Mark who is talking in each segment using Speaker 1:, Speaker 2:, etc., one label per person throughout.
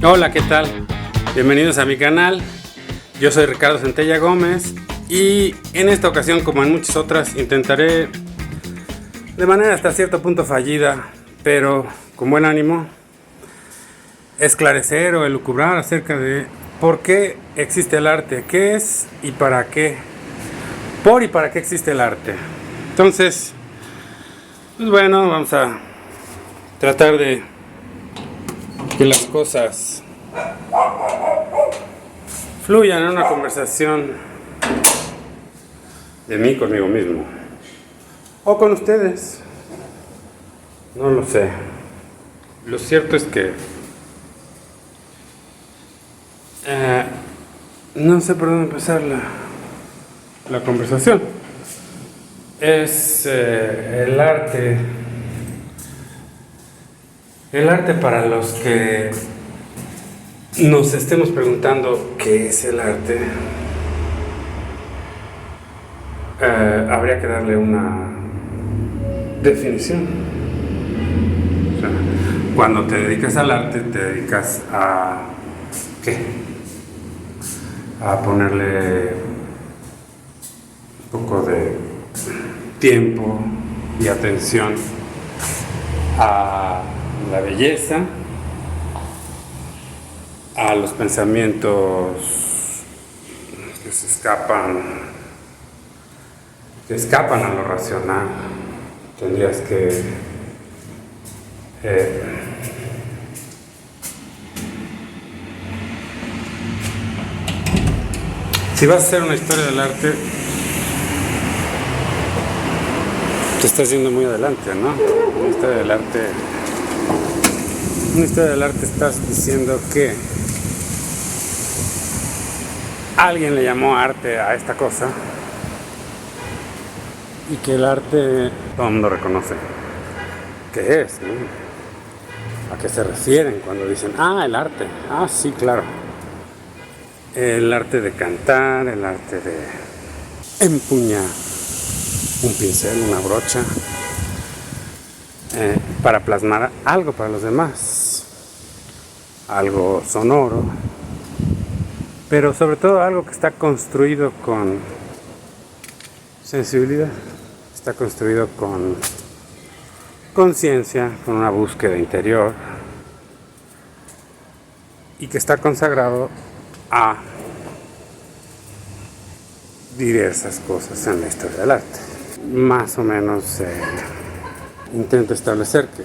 Speaker 1: Hola, ¿qué tal? Bienvenidos a mi canal. Yo soy Ricardo Centella Gómez y en esta ocasión, como en muchas otras, intentaré de manera hasta cierto punto fallida, pero con buen ánimo, esclarecer o elucubrar acerca de por qué existe el arte, qué es y para qué, por y para qué existe el arte. Entonces, pues bueno, vamos a tratar de que las cosas fluyan en una conversación de mí conmigo mismo o con ustedes, no lo sé. Lo cierto es que no sé por dónde empezar la conversación. Es el arte para los que nos estemos preguntando qué es el arte. Habría que darle una definición. O sea, cuando te dedicas al arte, te dedicas a ¿qué? A ponerle un poco de tiempo y atención a la belleza, a los pensamientos que escapan a lo racional. Tendrías que si vas a hacer una historia del arte, te estás yendo muy adelante, ¿no? Una historia del arte estás diciendo que alguien le llamó arte a esta cosa y que el arte todo el mundo reconoce qué es, ¿no? ¿A qué se refieren cuando dicen, el arte? Sí, claro. El arte de cantar, el arte de empuñar un pincel, una brocha, para plasmar algo para los demás, algo sonoro, pero sobre todo algo que está construido con sensibilidad, está construido con conciencia, con una búsqueda interior y que está consagrado a diversas cosas en la historia del arte. Más o menos intento establecer que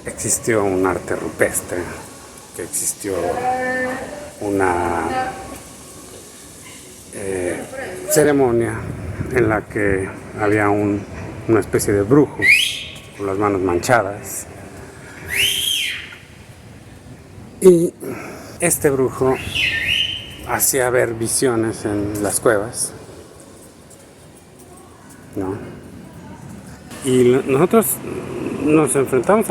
Speaker 1: existió un arte rupestre, que existió una ceremonia en la que había una especie de brujo con las manos manchadas, y este brujo hacía ver visiones en las cuevas, ¿no? Y nosotros nos enfrentamos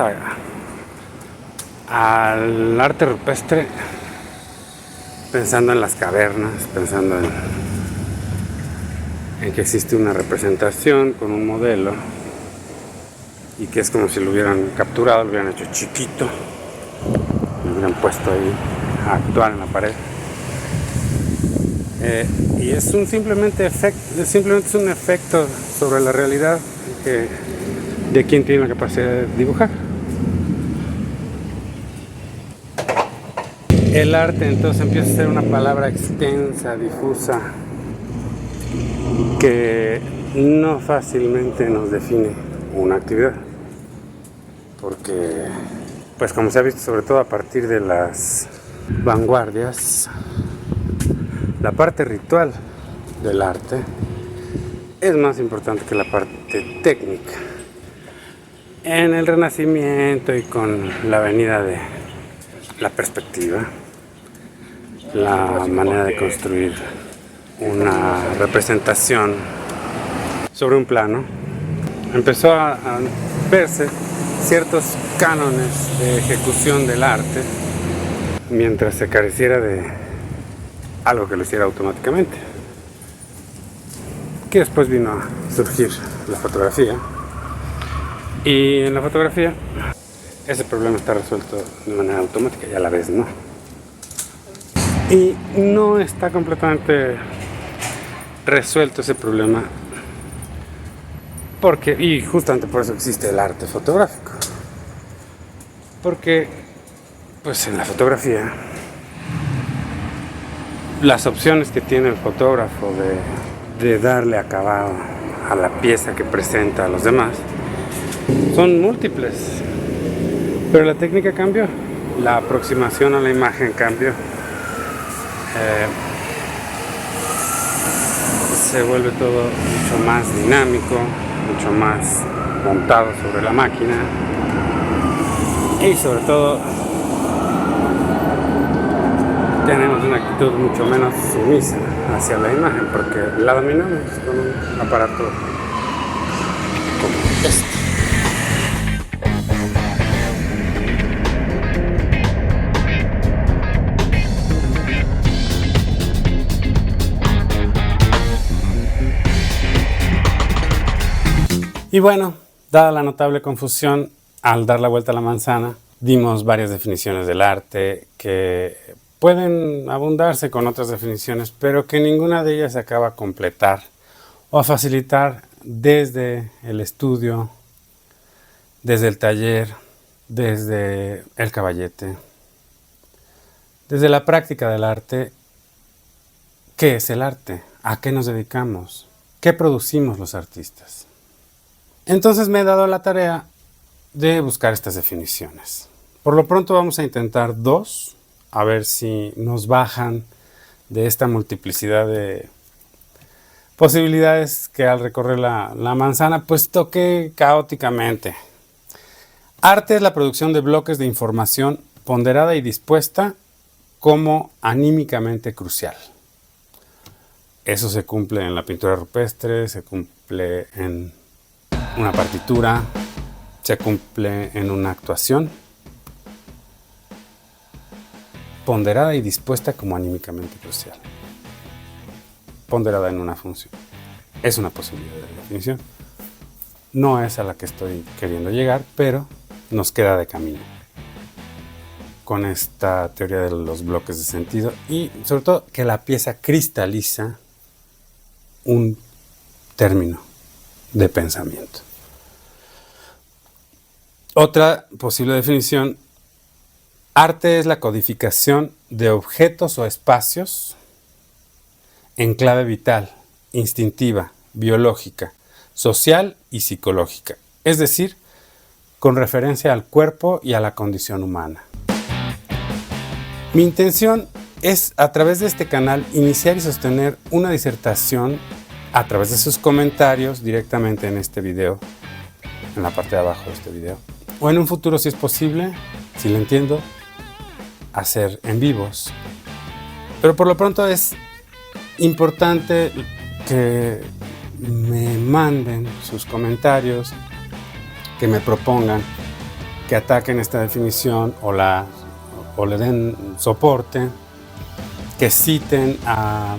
Speaker 1: al arte rupestre pensando en las cavernas, pensando en que existe una representación con un modelo y que es como si lo hubieran capturado, lo hubieran hecho chiquito, lo hubieran puesto ahí a actuar en la pared. Y es simplemente es un efecto sobre la realidad de quien tiene la capacidad de dibujar. El arte entonces empieza a ser una palabra extensa, difusa, que no fácilmente nos define una actividad, porque, pues como se ha visto sobre todo a partir de las vanguardias, la parte ritual del arte es más importante que la parte técnica. En el Renacimiento y con la venida de la perspectiva, la manera de construir una representación sobre un plano, empezó a verse ciertos cánones de ejecución del arte mientras se careciera de algo que lo hiciera automáticamente, que después vino a surgir la fotografía. Y en la fotografía ese problema está resuelto de manera automática, ya la ves, ¿no? Y no está completamente resuelto ese problema y justamente por eso existe el arte fotográfico, porque pues en la fotografía las opciones que tiene el fotógrafo de darle acabado a la pieza que presenta a los demás son múltiples, pero la técnica cambió, la aproximación a la imagen cambió. Se vuelve todo mucho más dinámico, mucho más montado sobre la máquina y sobre todo tenemos una actitud mucho menos sumisa hacia la imagen porque la dominamos con un aparato como este. Y bueno, dada la notable confusión al dar la vuelta a la manzana, dimos varias definiciones del arte que pueden abundarse con otras definiciones, pero que ninguna de ellas acaba a completar o a facilitar desde el estudio, desde el taller, desde el caballete, desde la práctica del arte. ¿Qué es el arte? ¿A qué nos dedicamos? ¿Qué producimos los artistas? Entonces me he dado la tarea de buscar estas definiciones. Por lo pronto vamos a intentar 2, a ver si nos bajan de esta multiplicidad de posibilidades que al recorrer la manzana pues toqué caóticamente. Arte es la producción de bloques de información ponderada y dispuesta como anímicamente crucial. Eso se cumple en la pintura rupestre, se cumple en una partitura, se cumple en una actuación, ponderada y dispuesta como anímicamente crucial. Ponderada en una función. Es una posibilidad de definición. No es a la que estoy queriendo llegar, pero nos queda de camino con esta teoría de los bloques de sentido y sobre todo que la pieza cristaliza un término de pensamiento. Otra posible definición: arte es la codificación de objetos o espacios en clave vital, instintiva, biológica, social y psicológica, es decir, con referencia al cuerpo y a la condición humana. Mi intención es, a través de este canal, iniciar y sostener una disertación a través de sus comentarios directamente en este video, en la parte de abajo de este video, o en un futuro, si es posible, si lo entiendo, hacer en vivos. Pero por lo pronto es importante que me manden sus comentarios, que me propongan, que ataquen esta definición o le den soporte, que citen a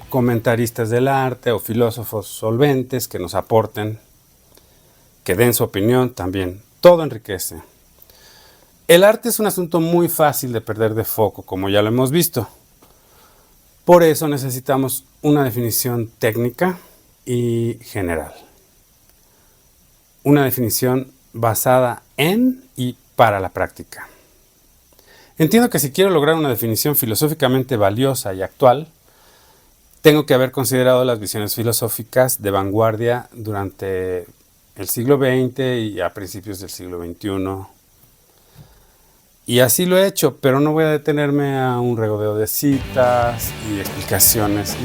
Speaker 1: comentaristas del arte o filósofos solventes que nos aporten, que den su opinión también. Todo enriquece. El arte es un asunto muy fácil de perder de foco, como ya lo hemos visto. Por eso necesitamos una definición técnica y general. Una definición basada en y para la práctica. Entiendo que si quiero lograr una definición filosóficamente valiosa y actual, tengo que haber considerado las visiones filosóficas de vanguardia durante el siglo XX y a principios del siglo XXI. Y así lo he hecho, pero no voy a detenerme a un regodeo de citas y explicaciones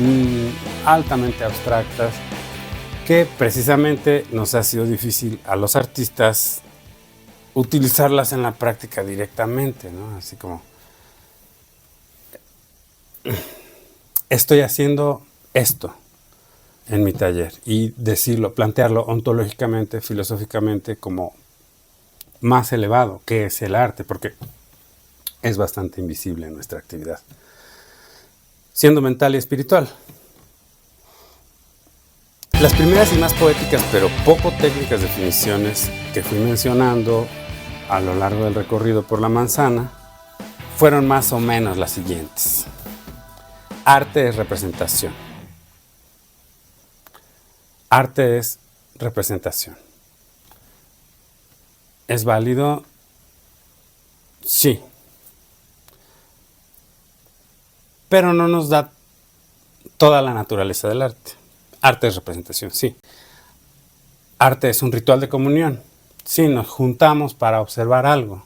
Speaker 1: altamente abstractas que precisamente nos ha sido difícil a los artistas utilizarlas en la práctica directamente, ¿no? Así como, estoy haciendo esto en mi taller y decirlo, plantearlo ontológicamente, filosóficamente como más elevado, que es el arte, porque es bastante invisible en nuestra actividad, siendo mental y espiritual. Las primeras y más poéticas, pero poco técnicas definiciones que fui mencionando a lo largo del recorrido por la manzana fueron más o menos las siguientes. Arte es representación. Arte es representación. ¿Es válido? Sí. Pero no nos da toda la naturaleza del arte. Arte es representación, sí. Arte es un ritual de comunión. Sí, nos juntamos para observar algo.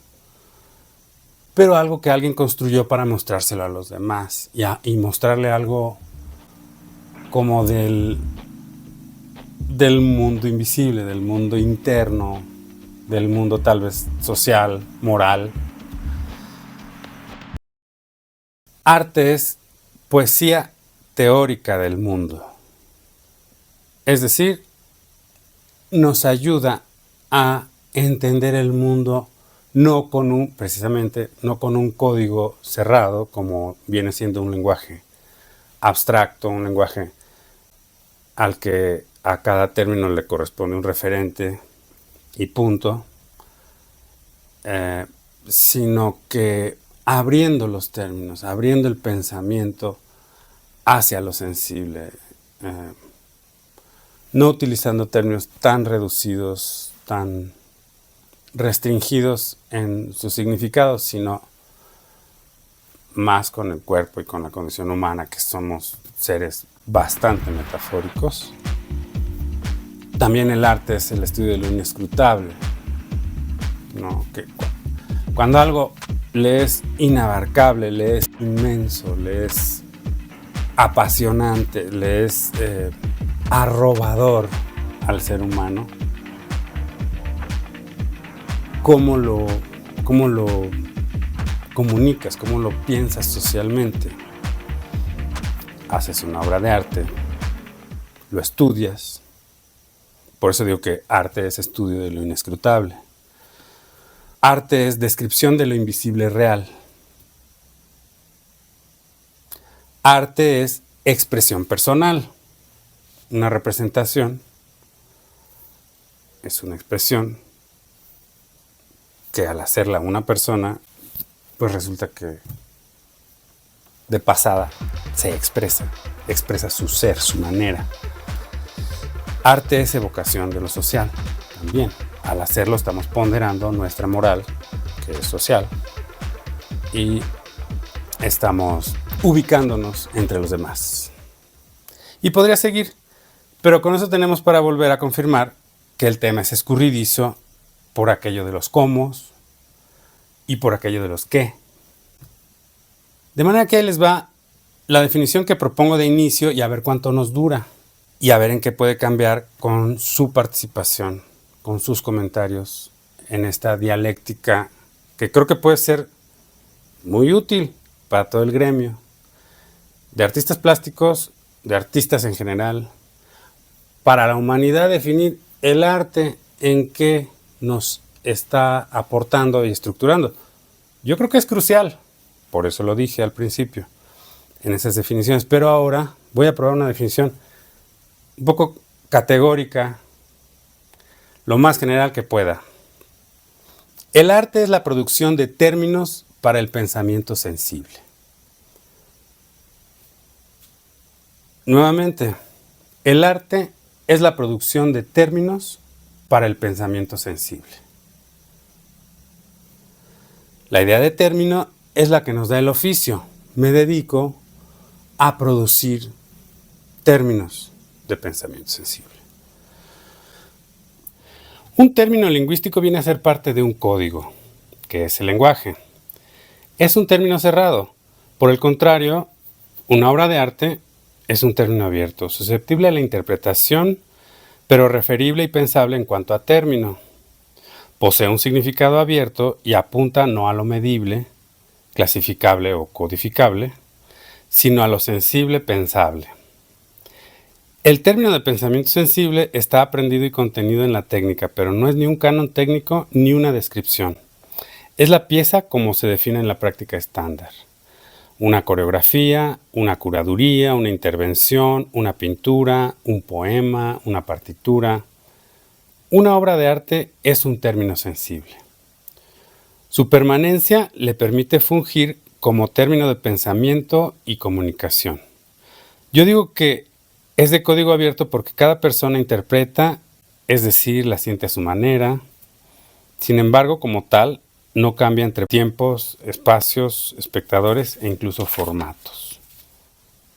Speaker 1: Pero algo que alguien construyó para mostrárselo a los demás. Y mostrarle algo como del mundo invisible, del mundo interno, del mundo tal vez social, moral. Arte es poesía teórica del mundo. Es decir, nos ayuda a entender el mundo precisamente no con un código cerrado, como viene siendo un lenguaje abstracto, un lenguaje al que a cada término le corresponde un referente y punto, sino que abriendo los términos, abriendo el pensamiento hacia lo sensible, no utilizando términos tan reducidos, tan restringidos en su significado, sino más con el cuerpo y con la condición humana, que somos seres bastante metafóricos. También el arte es el estudio de lo inescrutable, ¿no? Que cuando algo le es inabarcable, le es inmenso, le es apasionante, le es arrobador al ser humano, ¿cómo lo comunicas? ¿Cómo lo piensas socialmente? Haces una obra de arte, lo estudias. Por eso digo que arte es estudio de lo inescrutable. Arte es descripción de lo invisible real. Arte es expresión personal. Una representación es una expresión que al hacerla una persona, pues resulta que de pasada se expresa su ser, su manera. Arte es evocación de lo social también. Al hacerlo estamos ponderando nuestra moral, que es social, y estamos ubicándonos entre los demás. Y podría seguir, pero con eso tenemos para volver a confirmar que el tema es escurridizo por aquello de los cómo y por aquello de los qué. De manera que ahí les va la definición que propongo de inicio y a ver cuánto nos dura y a ver en qué puede cambiar con su participación, con sus comentarios en esta dialéctica que creo que puede ser muy útil para todo el gremio de artistas plásticos, de artistas en general, para la humanidad definir el arte en qué nos está aportando y estructurando. Yo creo que es crucial, por eso lo dije al principio, en esas definiciones, pero ahora voy a probar una definición un poco categórica, lo más general que pueda. El arte es la producción de términos para el pensamiento sensible. Nuevamente, el arte es la producción de términos para el pensamiento sensible. La idea de término es la que nos da el oficio. Me dedico a producir términos de pensamiento sensible. Un término lingüístico viene a ser parte de un código, que es el lenguaje. Es un término cerrado. Por el contrario, una obra de arte es un término abierto, susceptible a la interpretación, pero referible y pensable en cuanto a término. Posee un significado abierto y apunta no a lo medible, clasificable o codificable, sino a lo sensible pensable. El término de pensamiento sensible está aprendido y contenido en la técnica, pero no es ni un canon técnico ni una descripción. Es la pieza como se define en la práctica estándar. Una coreografía, una curaduría, una intervención, una pintura, un poema, una partitura. Una obra de arte es un término sensible. Su permanencia le permite fungir como término de pensamiento y comunicación. Yo digo que es de código abierto porque cada persona interpreta, es decir, la siente a su manera. Sin embargo, como tal, no cambia entre tiempos, espacios, espectadores e incluso formatos.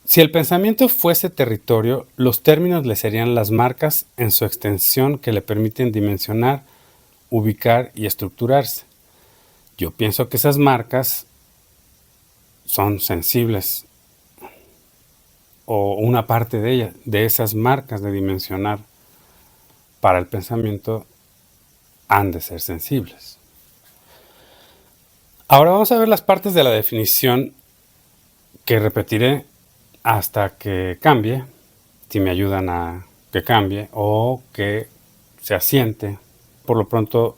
Speaker 1: Si el pensamiento fuese territorio, los términos le serían las marcas en su extensión que le permiten dimensionar, ubicar y estructurarse. Yo pienso que esas marcas son sensibles, o una parte de ellas, de esas marcas de dimensionar para el pensamiento, han de ser sensibles. Ahora vamos a ver las partes de la definición que repetiré hasta que cambie, si me ayudan a que cambie o que se asiente. Por lo pronto,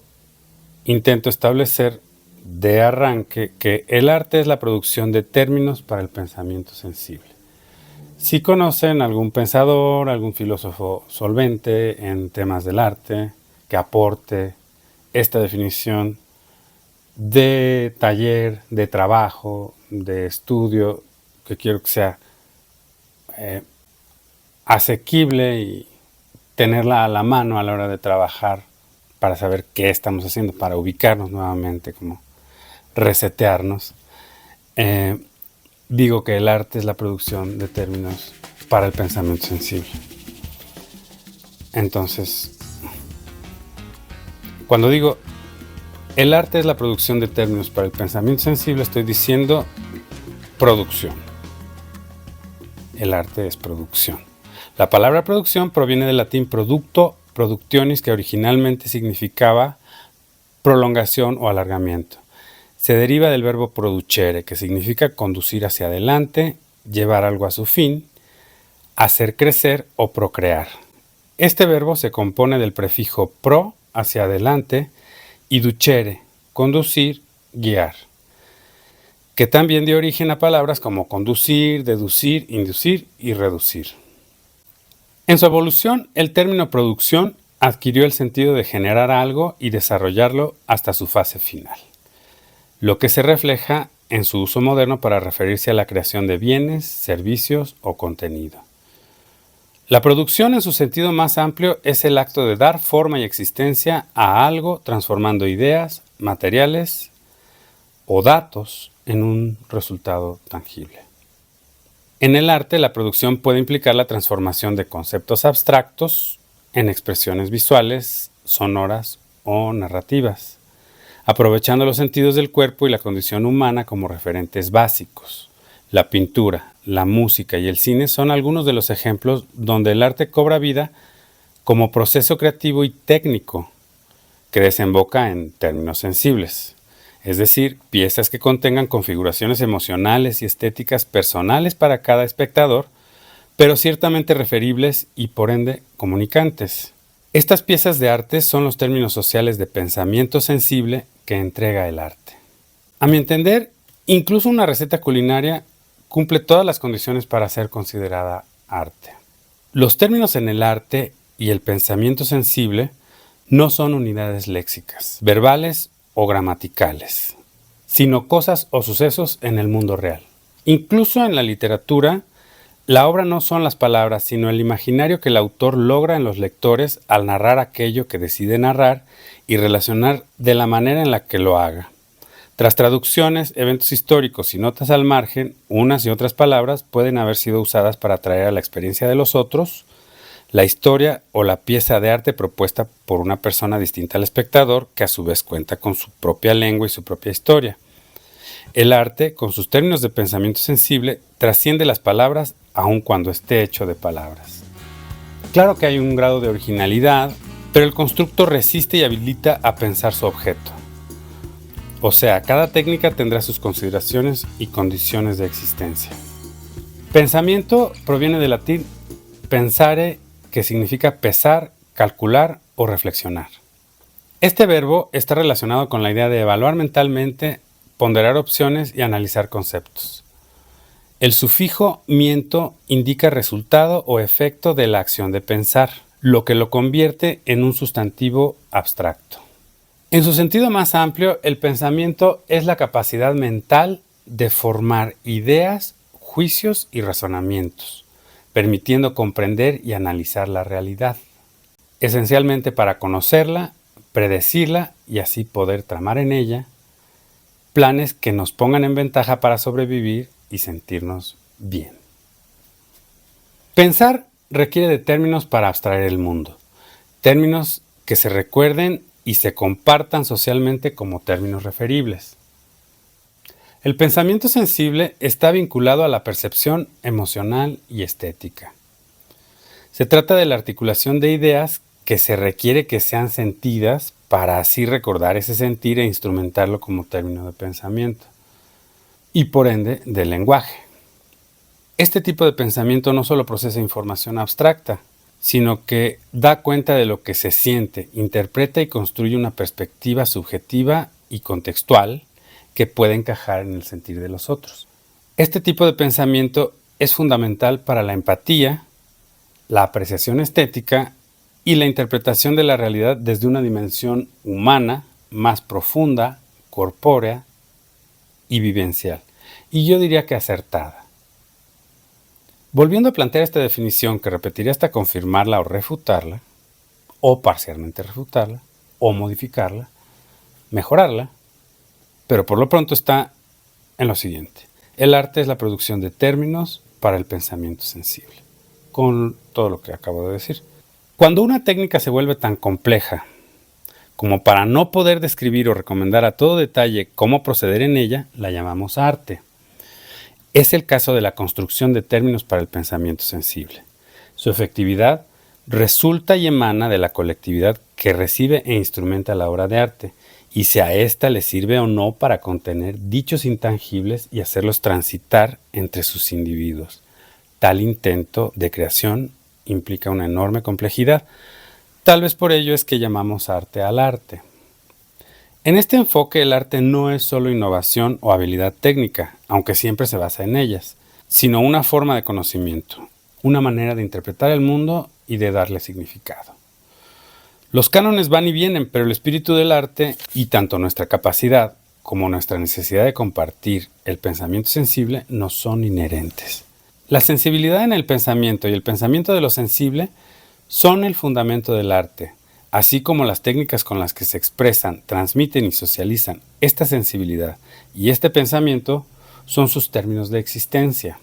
Speaker 1: intento establecer de arranque que el arte es la producción de términos para el pensamiento sensible. Si conocen algún pensador, algún filósofo solvente en temas del arte que aporte esta definición de taller, de trabajo, de estudio, que quiero que sea asequible y tenerla a la mano a la hora de trabajar para saber qué estamos haciendo, para ubicarnos nuevamente, como resetearnos. Digo que el arte es la producción de términos para el pensamiento sensible. Entonces, cuando digo el arte es la producción de términos para el pensamiento sensible, estoy diciendo producción. El arte es producción. La palabra producción proviene del latín producto, productionis, que originalmente significaba prolongación o alargamiento. Se deriva del verbo producere, que significa conducir hacia adelante, llevar algo a su fin, hacer crecer o procrear. Este verbo se compone del prefijo pro, hacia adelante, y ducere, conducir, guiar, que también dio origen a palabras como conducir, deducir, inducir y reducir. En su evolución, el término producción adquirió el sentido de generar algo y desarrollarlo hasta su fase final, lo que se refleja en su uso moderno para referirse a la creación de bienes, servicios o contenido. La producción en su sentido más amplio es el acto de dar forma y existencia a algo transformando ideas, materiales o datos en un resultado tangible. En el arte, la producción puede implicar la transformación de conceptos abstractos en expresiones visuales, sonoras o narrativas, aprovechando los sentidos del cuerpo y la condición humana como referentes básicos. La pintura, la música y el cine son algunos de los ejemplos donde el arte cobra vida como proceso creativo y técnico que desemboca en términos sensibles, es decir, piezas que contengan configuraciones emocionales y estéticas personales para cada espectador, pero ciertamente referibles y por ende comunicantes. Estas piezas de arte son los términos sociales de pensamiento sensible que entrega el arte. A mi entender, incluso una receta culinaria cumple todas las condiciones para ser considerada arte. Los términos en el arte y el pensamiento sensible no son unidades léxicas, verbales o gramaticales, sino cosas o sucesos en el mundo real. Incluso en la literatura, la obra no son las palabras, sino el imaginario que el autor logra en los lectores al narrar aquello que decide narrar y relacionar de la manera en la que lo haga. Tras traducciones, eventos históricos y notas al margen, unas y otras palabras pueden haber sido usadas para atraer a la experiencia de los otros la historia o la pieza de arte propuesta por una persona distinta al espectador, que a su vez cuenta con su propia lengua y su propia historia. El arte, con sus términos de pensamiento sensible, trasciende las palabras aun cuando esté hecho de palabras. Claro que hay un grado de originalidad, pero el constructo resiste y habilita a pensar su objeto. O sea, cada técnica tendrá sus consideraciones y condiciones de existencia. Pensamiento proviene del latín pensare, que significa pesar, calcular o reflexionar. Este verbo está relacionado con la idea de evaluar mentalmente, ponderar opciones y analizar conceptos. El sufijo miento indica resultado o efecto de la acción de pensar, lo que lo convierte en un sustantivo abstracto. En su sentido más amplio, el pensamiento es la capacidad mental de formar ideas, juicios y razonamientos, permitiendo comprender y analizar la realidad, esencialmente para conocerla, predecirla y así poder tramar en ella planes que nos pongan en ventaja para sobrevivir y sentirnos bien. Pensar requiere de términos para abstraer el mundo, términos que se recuerden y se compartan socialmente como términos referibles. El pensamiento sensible está vinculado a la percepción emocional y estética. Se trata de la articulación de ideas que se requiere que sean sentidas para así recordar ese sentir e instrumentarlo como término de pensamiento y por ende del lenguaje. Este tipo de pensamiento no solo procesa información abstracta, sino que da cuenta de lo que se siente, interpreta y construye una perspectiva subjetiva y contextual que puede encajar en el sentir de los otros. Este tipo de pensamiento es fundamental para la empatía, la apreciación estética y la interpretación de la realidad desde una dimensión humana, más profunda, corpórea y vivencial. Y yo diría que acertada. Volviendo a plantear esta definición que repetiría hasta confirmarla o refutarla, o parcialmente refutarla, o modificarla, mejorarla, pero por lo pronto está en lo siguiente. El arte es la producción de términos para el pensamiento sensible, con todo lo que acabo de decir. Cuando una técnica se vuelve tan compleja como para no poder describir o recomendar a todo detalle cómo proceder en ella, la llamamos arte. Es el caso de la construcción de términos para el pensamiento sensible. Su efectividad resulta y emana de la colectividad que recibe e instrumenta la obra de arte, y si a ésta le sirve o no para contener dichos intangibles y hacerlos transitar entre sus individuos. Tal intento de creación implica una enorme complejidad. Tal vez por ello es que llamamos arte al arte. En este enfoque, el arte no es solo innovación o habilidad técnica, aunque siempre se basa en ellas, sino una forma de conocimiento, una manera de interpretar el mundo y de darle significado. Los cánones van y vienen, pero el espíritu del arte y tanto nuestra capacidad como nuestra necesidad de compartir el pensamiento sensible nos son inherentes. La sensibilidad en el pensamiento y el pensamiento de lo sensible son el fundamento del arte, así como las técnicas con las que se expresan, transmiten y socializan esta sensibilidad y este pensamiento son sus términos de existencia.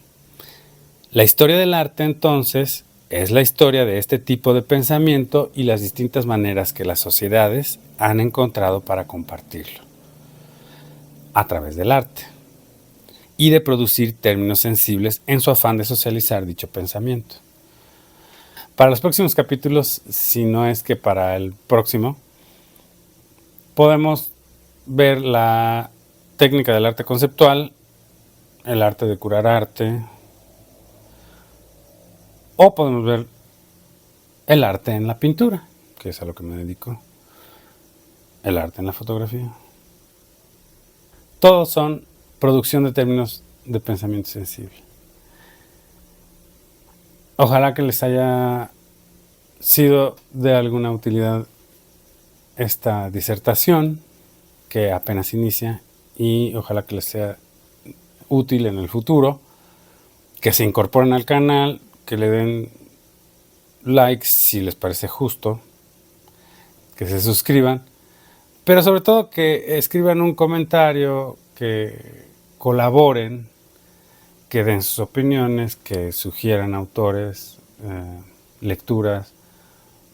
Speaker 1: La historia del arte, entonces, es la historia de este tipo de pensamiento y las distintas maneras que las sociedades han encontrado para compartirlo a través del arte y de producir términos sensibles en su afán de socializar dicho pensamiento. Para los próximos capítulos, si no es que para el próximo, podemos ver la técnica del arte conceptual, el arte de curar arte, o podemos ver el arte en la pintura, que es a lo que me dedico, el arte en la fotografía. Todos son producción de términos de pensamiento sensible. Ojalá que les haya sido de alguna utilidad esta disertación que apenas inicia y ojalá que les sea útil en el futuro, que se incorporen al canal, que le den like si les parece justo, que se suscriban, pero sobre todo que escriban un comentario, que colaboren, que den sus opiniones, que sugieran autores, lecturas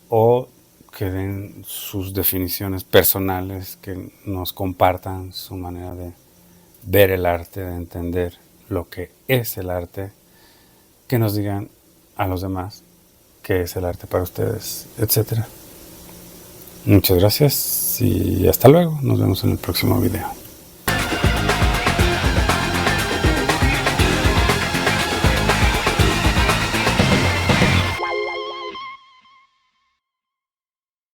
Speaker 1: o que den sus definiciones personales, que nos compartan su manera de ver el arte, de entender lo que es el arte, que nos digan a los demás qué es el arte para ustedes, etc. Muchas gracias y hasta luego. Nos vemos en el próximo video.